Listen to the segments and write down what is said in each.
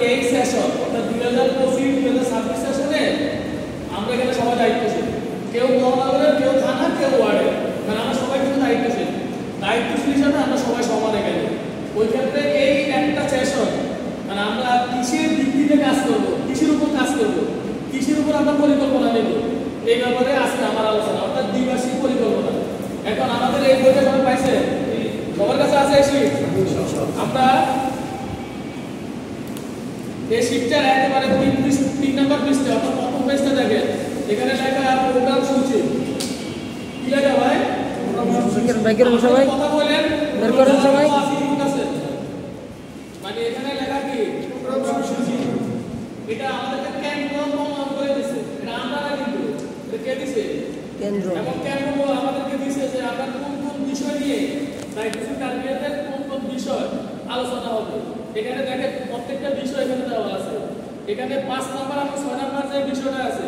এই সেশন অর্থাৎ 2025-2026 সেশনে আমরা এখানে সবাই দায়িত্বশীল, কেউ মহানগরের, কেউ থানা, কেউ ওয়ার্ডের, মানে আমরা সবাই কিন্তু দায়িত্বশীল হিসাবে আমরা সবাই সমান এখানে। ওই ক্ষেত্রে এই একটা সেশন মানে আমরা কৃষির দিক থেকে কাজ করবো, কৃষির উপর কাজ করবো, কৃষির উপর আমরা পরিকল্পনা নেব, এই ব্যাপারে আজকে আমার আলোচনা, অর্থাৎ দ্বিবার্ষিক পরিকল্পনা। এখন আমাদের এই বইটা সবাই পাইছে, সবার কাছে আছে এই শীট। আমরা এই শীটটার একেবারে 3 নম্বর পৃষ্ঠা অর্থাৎ প্রথম পেজটা দেখেন, এখানে লেখা প্রোগ্রাম সূচি। কি লেখা ভাই? সবাই কথা বলেন, বের করেন সবাই। মানে এখানে লেখা কি প্রোগ্রাম সূচি। এটা আমাদেরকে কেন্দ্র প্রমাণ করে দিয়েছে, এটা আমরা না, কিন্তু এটা কে দিয়েছে? কেন্দ্র। এবং কেন্দ্র আমাদেরকে দিয়েছে যে আমরা কোন কোন বিষয় নিয়ে দায়িত্বশীল কার্যক্রমের কোন কোন বিষয় আলোচনা হবে। এখানে দেখেন প্রত্যেকটা বিষয় এখানে দেওয়া আছে। এখানে 5 নম্বর আর 6 নম্বর যে বিষয়টা আছে,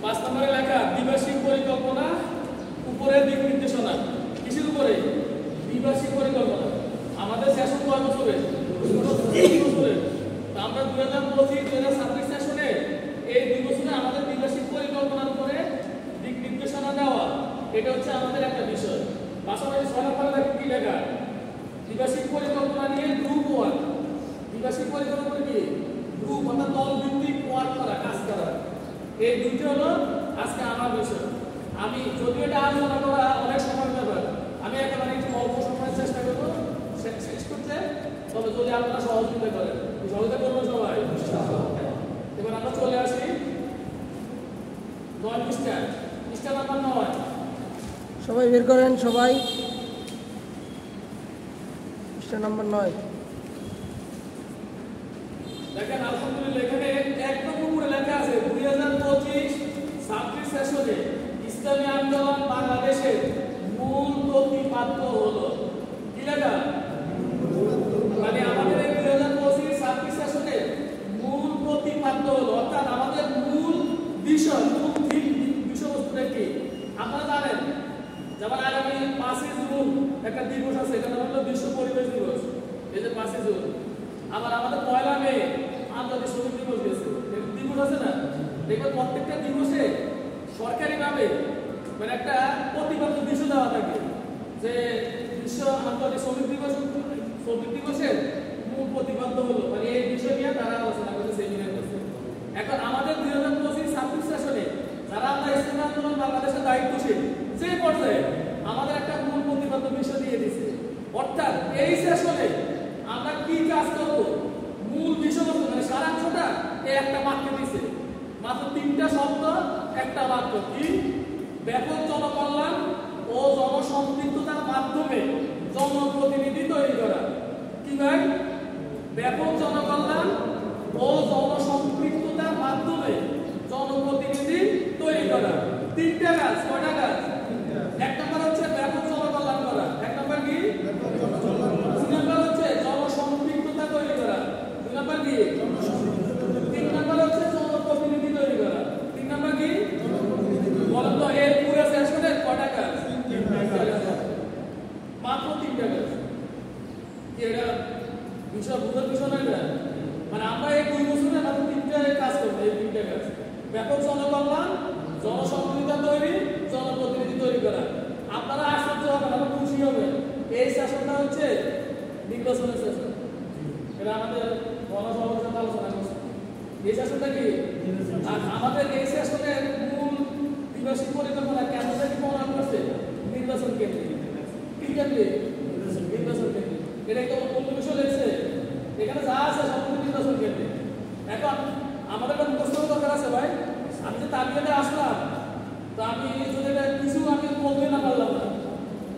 5 নম্বরে লেখা দ্বিবার্ষিক পরিকল্পনা, উপরে দিক নির্দেশনা। কিসের উপরে? দ্বিবার্ষিক পরিকল্পনা। আমাদের সেশন কয় বছরে? 2 বছরে। আমরা 2025-2026 সেশনে এই 2 বছরে আমাদের দ্বিবার্ষিক পরিকল্পনার উপরে দিক নির্দেশনা দেওয়া, এটা হচ্ছে আমাদের একটা বিষয়। পাশাপাশি 6 নম্বরে দেখেন কি লেখা, দ্বিবার্ষিক পরিকল্পনা নিয়ে গ্রুপ ওয়ার্ক। দ্বিবার্ষিক পরিকল্পনা কি? গ্রুপ অর্থাৎ দল ভিত্তিক ওয়ার্ক করা, কাজ করা। এই দুটো হলো আজকে আমার বিষয়। আমি যদিও এটা আলোচনা করা অনেক সময় ব্যাপার, আমি একেবারে একটু অল্প সময়ের চেষ্টা করবো শেষ করতে, তবে যদি আপনারা সহযোগিতা করেন, সহযোগিতা করবো সবাই। এবার আমরা চলে আসি 9 পৃষ্ঠা নাম্বার 9। সবাই বের করেন, সবাই পৃষ্ঠা নাম্বার 9 দেখেন। আলহামদুলিল্লাহ এখানে একদম উপরে লেখা আছে 2025-26 সেশনে ইসলামী আন্দোলন বাংলাদেশের মূল প্রতিপাদ্য হলো। কি লেখা? মানে আমাদের এই 2025-26 সেশনে মূল প্রতিপাদ্য হলো, অর্থাৎ আমাদের মূল বিষয়, মূল বিষয়বস্তুটা কি? আপনারা জানেন যেমন আগামী 5 জুন একটা দিবস আছে, এটা হলো বিশ্ব পরিবেশ দিবস। এই যে 5 জুন, আবার আমাদের 1 মে আন্তর্জাতিক শ্রমিক দিবস গেছে, দিবস আছে না? দেখবেন প্রত্যেকটা দিবসে সরকারিভাবে মানে একটা প্রতিপাদ্য বিষয় দেওয়া থাকে যে বিশ্ব আন্তর্জাতিক শ্রমিক দিবসের মূল প্রতিপাদ্য হলো, মানে এই বিষয় নিয়ে তারা আলোচনা করছে, সেমিনার করছে। এখন আমাদের 2025-26 সেশনে যারা আমরা ইসলামী আন্দোলন বাংলাদেশের দায়িত্বশীল যে পর্যায়ে আমাদের একটা মূল প্রতিপাদ্য বিষয় দিয়ে দিয়েছে, অর্থাৎ এই সেশনে আমরা কি কাজ করব, মূল বিষয়বস্তু মানে সারাংশটা এই একটা বাক্যে দিয়েছে, মাত্র 3টা শব্দ, একটা বাক্য। কি? ব্যাপক জনকল্যাণ ও জনসম্পৃক্ততার মাধ্যমে জনপ্রতিনিধি তৈরি করা। কি ভাই? ব্যাপক জনকল্যাণ ও জনসম্পৃক্ততার মাধ্যমে জনপ্রতিনিধি তৈরি করা। 3টা কাজ। কয়টা কাজ? 1 নম্বর হচ্ছে ব্যাপক জনকল্যাণ করা। 1 নম্বর কি? 2 নম্বর হচ্ছে জনসম্পৃক্ততা তৈরি করা। 2 নম্বর কি? 3 নম্বর হচ্ছে জনপ্রতিনিধি তৈরি করা। 3 নম্বর কি? বলেন তো এর পুরো সেশনের কয়টা কাজ? মাত্র 3টা কাজ। কি এটা বিষয় বুঝার বিষয় নয় না? মানে আমরা এই 2 বছরে মাত্র 3টা কাজ করবো, এই 3টা কাজ। ব্যাপক জনকল্যাণ, জনসম্পৃক্ততা তৈরি, জনপ্রতিনিধি তৈরি করা। আপনারা আশ্চর্য হবেন, আমরা খুশি হবেন, এই সেশনটা হচ্ছে নির্বাচনের সেশন। এটা আমাদের গণসভার সাথে আলোচনা করছে। এই সেশনটা কি? আর আমাদের এই সেশনের মূল দ্বিবার্ষিক পরিকল্পনা কেন জানি প্রণয়ন করছে? নির্বাচন কেন্দ্রিক। কি কেন্দ্রিক? নির্বাচন কেন্দ্রিক। এটা একটা অন্য বিষয় লেগেছে, এখানে যা আছে সব নির্বাচন কেন্দ্রিক। এখন আমাদের একটা মুখস্থ দরকার আছে ভাই। আমি যে তালিকাতে আসলাম, তো আমি যদি এটা কিছু আমি বলতে না পারলাম না,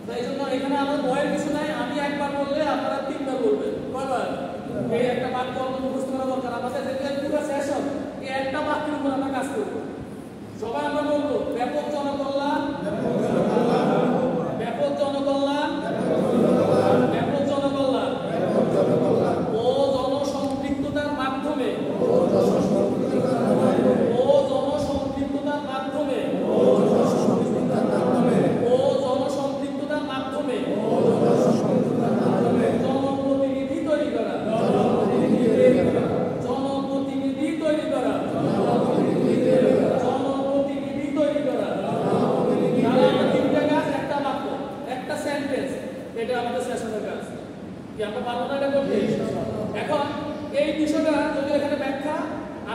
তাই জন্য এখানে আমার বয়ের কিছু নাই। আমি একবার বললে আপনারা 3বার বলবেন। কয়বার? এই একটা বাক্য মুখস্থ করা দরকার আমাদের। যেটা পুরো সেশন এই একটা বাক্যের উপর আমরা কাজ করব। সবাই আমরা বলবো ব্যাপক জনকল্যাণ, ব্যাপক জনকল্যাণ, ব্যাপক জনকল্যাণ ও জনসম্পৃক্ততার মাধ্যমে, ও জনসম্পৃক্ততার মাধ্যমে, ও জনসম্পৃক্ততার মাধ্যমে জনপ্রতিনিধি তৈরি করা, জনপ্রতিনিধি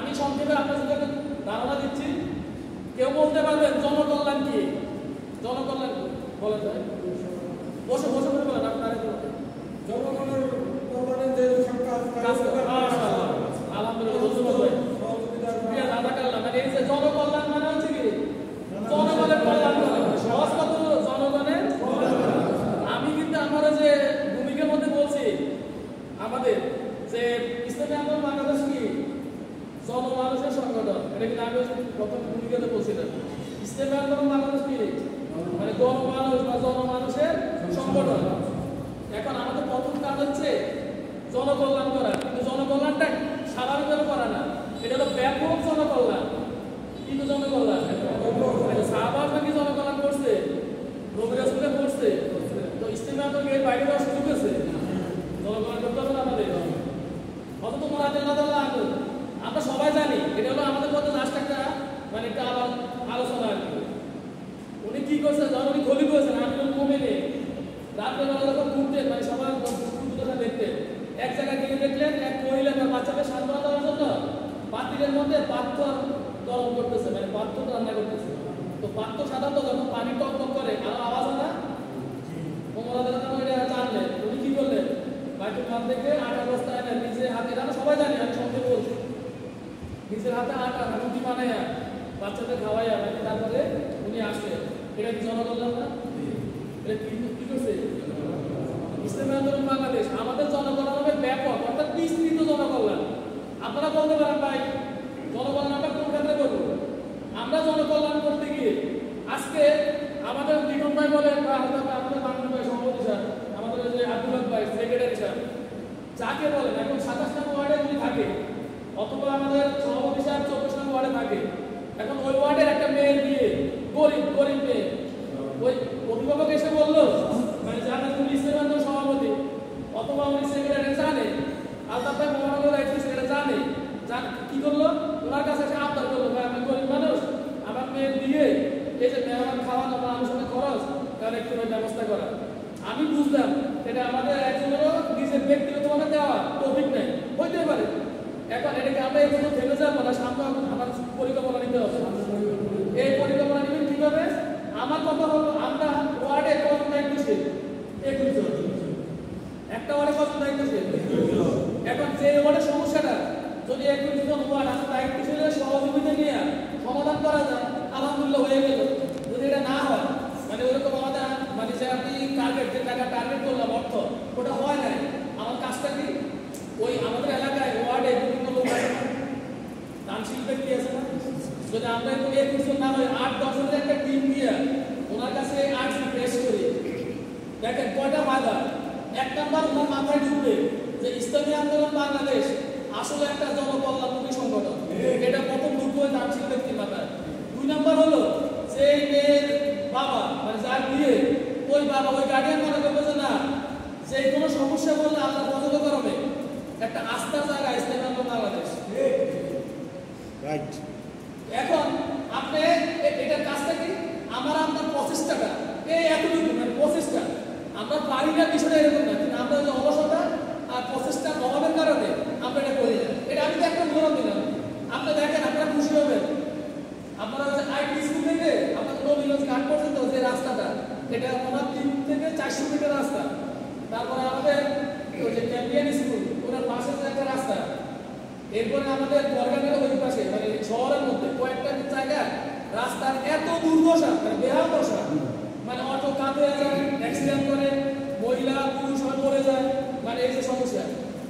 আমি সংক্ষেপে আপনাদের ধারণা দিচ্ছি। কেউ বলতে পারবেন জনকল্যাণ কি? জনকল্যাণ বলা যায়, বসে বসে করে বলেন আপনারা। জনগণের কল্যাণে যে সব কাজ করে, আলহামদুলিল্লাহ, ধন্যবাদ ভাই। প্রিয় দাদা কাল্লা, মানে এই যে জনকল্যাণ মানে হচ্ছে কি জনগণের কল্যাণ করা, সহজ কথা হলো জনগণের কল্যাণ। আমি কিন্তু আমার যে ভূমিকার মধ্যে বলছি আমাদের যে ইসলামী আন্দোলন বাংলাদেশ কি জনমানুষের সংগঠন, এটা কিন্তু আমি প্রথম ভূমিকাতে বলছিলাম। ইসলামী আন্দোলন বাংলাদেশ কি মানে গণমানুষ বা জনমানুষের সংগঠন। এখন আমাদের প্রথম কাজ হচ্ছে জনকল্যাণ করা, কিন্তু জনকল্যাণটা স্বাভাবিকভাবে করা না, এটা হলো ব্যাপক জনকল্যাণ। কিন্তু জনকল্যাণ শাহবাজ নাকি জনকল্যাণ করছে, রবিরাজপুরে করছে, তো ইসলামী আন্দোলন এর বাইরে দেওয়ার সুযোগ আছে? জনকল্যাণ করতে হবে না আমাদের। অথচ আমরা সবাই জানি এটা হলো আমাদের মধ্যে লাস্ট একটা মানে একটা আলোচনা আর কি। উনি কি করছে যখন উনি খলি করেছেন, আমি কমেনে রাত্রেবেলা যখন ঘুরতেন মানে সবার দেখতেন, এক জায়গায় গিয়ে দেখলেন এক মহিলা তার বাচ্চাকে সান্ত্বনা দেওয়ার জন্য পাত্রের মধ্যে পাথর গরম করতেছে, মানে পাত্র রান্না করতেছে। তো পাত্র সাধারণত যখন পানি টক টক করে আরো আওয়াজ হয় না, জানলেন উনি কি করলেন, বাইকের মাঠ থেকে আটা বস্তা এনে নিজের হাতে, আমরা সবাই জানি, আমি সঙ্গে বলছি, নিজের হাতে আটা রুটি বানাইয়া বাচ্চাদের খাওয়াইয়া মানে তারপরে উনি আসলেন। এটা কি জনকল্যাণ না? এটা কি করছে ইসলামী আন্দোলন বাংলাদেশ? আমাদের জনকল্যাণ হবে ব্যাপক, অর্থাৎ বিস্তৃত জনকল্যাণ। আপনারা বলতে পারেন ভাই জনকল্যাণ আমরা কোন ক্ষেত্রে করবো? আমরা জনকল্যাণ করতে গিয়ে আজকে আমাদের লিটন ভাই বলেন বা আমাদের বাংলা ভাই সভাপতি স্যার, আমাদের যে আব্দুল হক ভাই সেক্রেটারি স্যার, যাকে বলেন এখন 27 নম্বর ওয়ার্ডে উনি থাকে, অথবা আমাদের সভাপতি সাহেব 24 নম্বর ওয়ার্ডে থাকে। এখন ওই ওয়ার্ডের একটা মেয়ের বিয়ে, গরিব গরিব মেয়ে, ওই অভিভাবক এসে বললো মানে জানেন উনি ইসলামী আন্দোলন সভাপতি অথবা উনি সেক্রেটারি জানে, আলতাফ ভাই মহানগর দায়িত্ব সেটা জানে, কি করলো ওনার কাছে এসে আবদার করলো, ভাই আমি গরিব মানুষ, আমার মেয়ের বিয়ে, এই যে মেহমান খাওয়ানো বা আনুষ্ঠানিক খরচ তার একটু ব্যবস্থা করা। আমি বুঝলাম এটা আমাদের একজনেরও নিজের ব্যক্তিগতভাবে দেওয়া টপিক নেই, হইতে পারে। এখন এটাকে আমরা এই জন্য থেমে যাবো না, সামনে আমার পরিকল্পনা নিতে হবে। এই পরিকল্পনা নিবেন কিভাবে? আমার কথা হলো আমরা ওয়ার্ডে কত দায়িত্বশীল? 21 জন। একটা ওয়ার্ডে কত দায়িত্বশীল? এখন যে ওয়ার্ডের সমস্যাটা যদি 21 জন ওয়ার্ড আমরা দায়িত্বশীলের সহযোগিতা নিয়ে সমাধান করা যায়, আলহামদুলিল্লাহ হয়ে গেল। যদি এটা না হয় মানে ওরকম আমাদের মানে যে আপনি টার্গেট, যে টাকা টার্গেট করলাম অর্থ, ওটা হয় নাই, আমার কাজটা কি ওই আমাদের এলাকায় ওয়ার্ডে বিভিন্ন লোক আছে না, দানশীল ব্যক্তি আছে না, যদি আমরা একটু 21 জন না হয় 8-10 জনের একটা টিম দিয়ে ওনার কাছে আর্টস পেশ করি, দেখেন কয়টা ফায়দা। এক নাম্বার ওনার মাথায় ঢুকবে যে ইসলামী আন্দোলন বাংলাদেশ আসলে একটা জনকল্যাণমুখী সংগঠন, এটা প্রথম ঢুকবে দানশীল ব্যক্তির মাথায়। 2 নাম্বার হলো যে মেয়ের বাবা মানে যার বিয়ে, ওই বাবা ওই গার্ডিয়ান মনে করবে যে না যে কোনো সমস্যা বললে আল্লাহ পছন্দ করবে, একটা আস্থার জায়গা ইসলামী আন্দোলন বাংলাদেশ। রাইট। এখন আপনি এটার কাজটা কি, আমার আপনার প্রচেষ্টাটা এই এতটুকু মানে প্রচেষ্টা, আমরা পারি না বিষয়টা এরকম না, কিন্তু আমরা যে অলসতা আর প্রচেষ্টার অভাবের কারণে আমরা এটা করি না। এটা আমি তো একটা উদাহরণ দিলাম, আপনি দেখেন আপনারা খুশি হবেন। আপনারা যে আইটি স্কুল থেকে আপনাদের নবীগঞ্জ ঘাট পর্যন্ত যে রাস্তাটা, এটা ওনার 3 থেকে 400 মিটার রাস্তা। তারপরে আমাদের যে চ্যাম্পিয়ন স্কুল ওনার পাশে যে একটা রাস্তা, এরপরে আমাদের বর্গানের ওই পাশে মানে শহরের মধ্যে কয়েকটা জায়গা রাস্তার এত দুর্দশা মানে বেহাল দশা, মানে অটো কাঁধে যায়, অ্যাক্সিডেন্ট করে, মহিলা পুরুষ সব পড়ে যায়, মানে এই যে সমস্যা।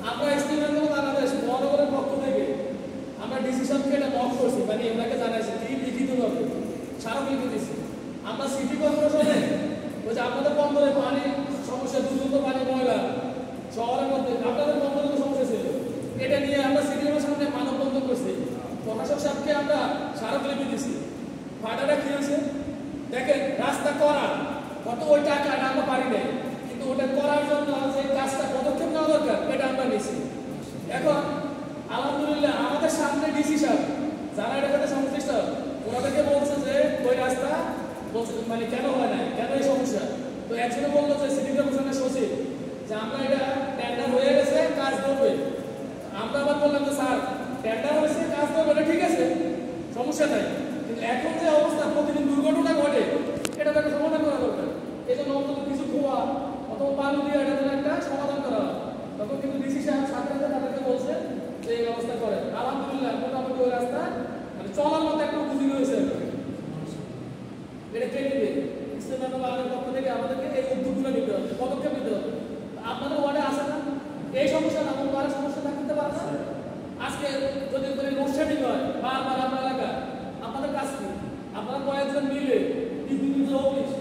আমরা ইসলামী আন্দোলন বাংলাদেশ মহানগরের পক্ষ থেকে আমরা ডিসিশনকে এটা নক করছি, মানে ওনাকে জানাইছি কি লিখিতভাবে স্মারকলিপি দিচ্ছি। আমরা সিটি কর্পোরেশনে ওই যে আপনাদের বন্দরে পানি সমস্যা, দ্রুত পানি ময়লা শহরের মধ্যে, আপনাদের বন্দরের সমস্যা ছিল, এটা নিয়ে আমরা সিটি কর্পোরেশনের সামনে মানববন্ধন করছি, প্রশাসক সাহেবকে আমরা স্মারকলিপি দিচ্ছি। ফাটাটা কি হয়েছে দেখেন, রাস্তা করা কত ওই টাকা আমরা পারি নাই, কিন্তু ওটা করার জন্য যে কাজটা পদক্ষেপ নেওয়া দরকার এটা আমরা নিয়েছি। এখন আলহামদুলিল্লাহ আমাদের সামনে ডিসি সাহেব যারা এটার সাথে সংশ্লিষ্ট, ওনাদেরকে বলছে যে ওই রাস্তা বলছে মানে কেন হয় না, কেন এই সমস্যা। তো একজনে বললো যে সিটি কর্পোরেশনের সচিব যে আমরা এটা টেন্ডার হয়ে গেছে, কাজ করবে। আমরা আবার বললাম যে স্যার টেন্ডার হয়েছে কাজ করবে না, ঠিক আছে, সমস্যা নাই, কিন্তু এখন যে অবস্থা প্রতিদিন দুর্ঘটনা ঘটে এটা তো একটা সমাধান করা দরকার। এই জন্য অন্তত কিছু খোয়া অথবা পানি দিয়ে এটা যেন একটা সমাধান করা হয়। তখন কিন্তু ডিসি সাহেব সাথে সাথে তাদেরকে বলছে যে এই ব্যবস্থা করেন। আলহামদুলিল্লাহ মোটামুটি ওই রাস্তা মানে চলার মতো একটা বুঝি হয়েছে। এটা কে নেবে? ইসলাম বাংলার পক্ষ থেকে আমাদেরকে এই উদ্যোগগুলো নিতে হবে, পদক্ষেপ নিতে হবে। আপনাদের ওয়ার্ডে আসে না এই সমস্যা, না আমার বাড়ির সমস্যা থাকতে পারে না। আজকে যদি করে লোডশেডিং হয় বারবার আপনার এলাকা, আপনাদের কাজ কি? আপনারা কয়েকজন মিলে বিদ্যুৎ অফিস,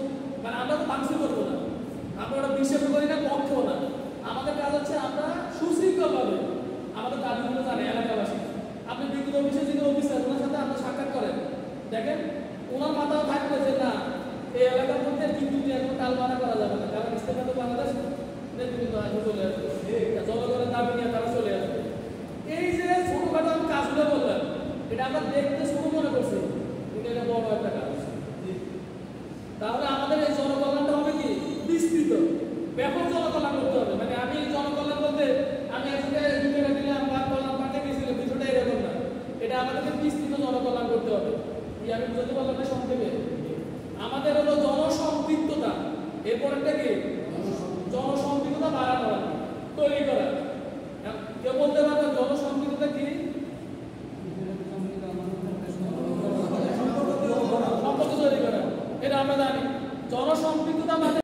মানে আমরা তো ভাঙচুর করবো না, আমরা ওটা বিশ্বাস করি না, পক্ষও না। আমাদের কাজ হচ্ছে আমরা সুশৃঙ্খলভাবে আমাদের দাবিগুলো জানে এলাকাবাসী। আপনি বিদ্যুৎ অফিসে যদি অফিসার ওনার সাথে আপনি সাক্ষাৎ করেন, দেখেন ওনার মাথাও থাকবে যে না এই এলাকার মধ্যে বিদ্যুৎ নিয়ে এখন টালমারা করা যাবে না, কারণ ইসলাম বাংলাদেশ নেতৃত্ব চলে আসবে।